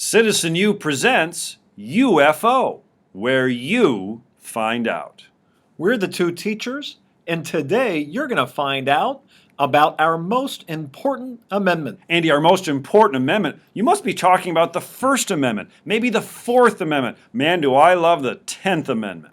Citizen U presents UFO, where you find out. We're the two teachers, and today you're going to find out about our most important amendment. Andy, our most important amendment, you must be talking about the First Amendment, maybe the Fourth Amendment. Man, do I love the 10th Amendment.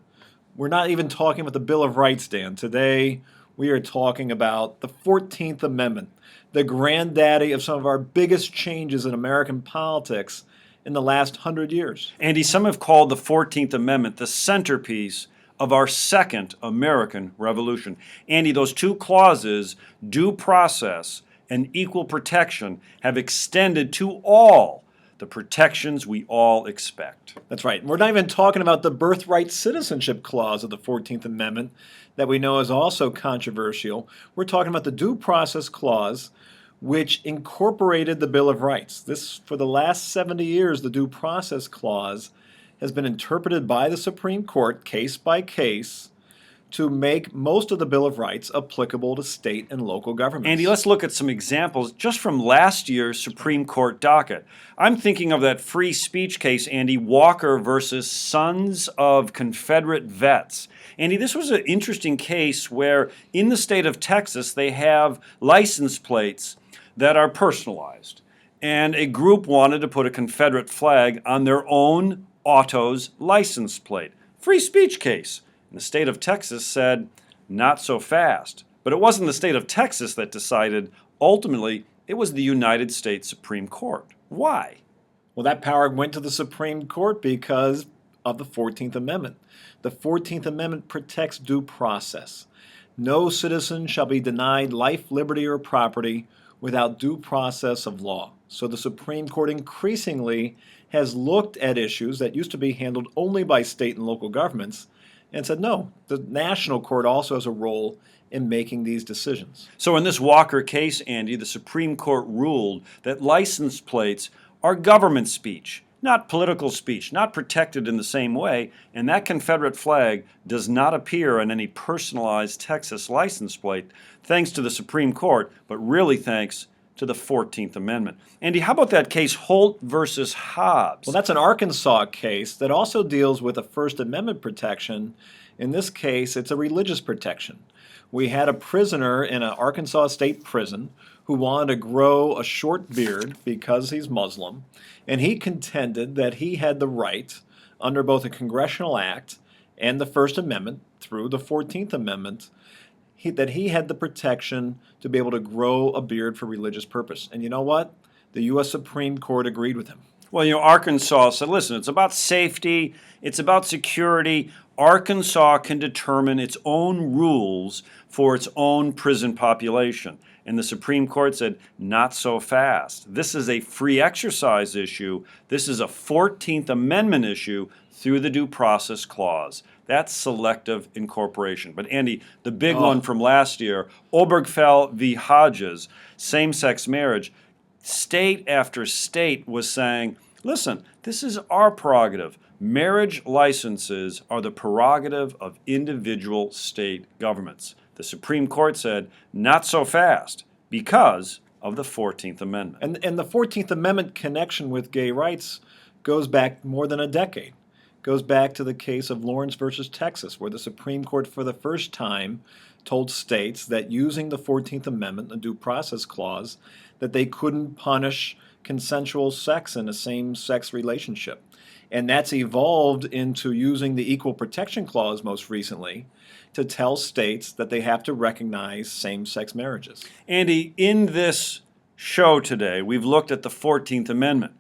We're not even talking about the Bill of Rights, Dan. Today we are talking about the 14th Amendment, the granddaddy of some of our biggest changes in American politics in the last 100 years. Andy, some have called the 14th Amendment the centerpiece of our second American Revolution. Andy, those two clauses, due process and equal protection, have extended to all the protections we all expect. That's right. We're not even talking about the birthright citizenship clause of the 14th Amendment that we know is also controversial. We're talking about the due process clause, which incorporated the Bill of Rights. This, for the last 70 years, the due process clause has been interpreted by the Supreme Court case by case to make most of the Bill of Rights applicable to state and local governments. Andy, let's look at some examples just from last year's Supreme Court docket. I'm thinking of that free speech case, Andy, Walker versus Sons of Confederate Vets. Andy, this was an interesting case where in the state of Texas they have license plates that are personalized. And a group wanted to put a Confederate flag on their own auto's license plate. Free speech case. And the state of Texas said, not so fast. But it wasn't the state of Texas that decided. Ultimately, it was the United States Supreme Court. Why? Well, that power went to the Supreme Court because of the 14th Amendment. The 14th Amendment protects due process. No citizen shall be denied life, liberty, or property without due process of law. So the Supreme Court increasingly has looked at issues that used to be handled only by state and local governments and said, no, the national court also has a role in making these decisions. So in this Walker case, Andy, the Supreme Court ruled that license plates are government speech, not political speech, not protected in the same way, and that Confederate flag does not appear on any personalized Texas license plate, thanks to the Supreme Court, but really thanks to the 14th Amendment. Andy, how about that case Holt versus Hobbs? Well, that's an Arkansas case that also deals with a First Amendment protection. In this case, it's a religious protection. We had a prisoner in an Arkansas state prison who wanted to grow a short beard because he's Muslim, and he contended that he had the right, under both a congressional act and the First Amendment, through the 14th Amendment, that he had the protection to be able to grow a beard for religious purpose. And you know what? The U.S. Supreme Court agreed with him. Well, Arkansas said, listen, it's about safety, it's about security. Arkansas can determine its own rules for its own prison population. And the Supreme Court said, not so fast. This is a free exercise issue. This is a 14th Amendment issue through the Due Process Clause. That's selective incorporation. But Andy, the big one from last year, Obergefell v. Hodges, same-sex marriage, state after state was saying, listen, this is our prerogative. Marriage licenses are the prerogative of individual state governments. The Supreme Court said, not so fast, because of the 14th Amendment. And the 14th Amendment connection with gay rights goes back more than a decade. Goes back to the case of Lawrence versus Texas, where the Supreme Court for the first time told states that using the 14th Amendment, the Due Process Clause, that they couldn't punish consensual sex in a same-sex relationship. And that's evolved into using the Equal Protection Clause most recently to tell states that they have to recognize same-sex marriages. Andy, in this show today, we've looked at the 14th Amendment.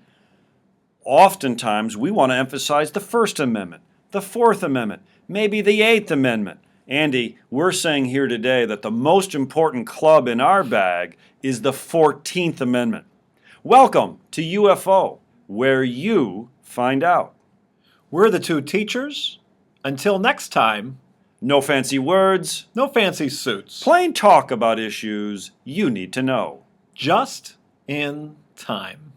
Oftentimes, we want to emphasize the First Amendment, the Fourth Amendment, maybe the 8th Amendment. Andy, we're saying here today that the most important club in our bag is the 14th Amendment. Welcome to UFO, where you find out. We're the two teachers. Until next time, no fancy words, no fancy suits. Plain talk about issues you need to know. Just in time.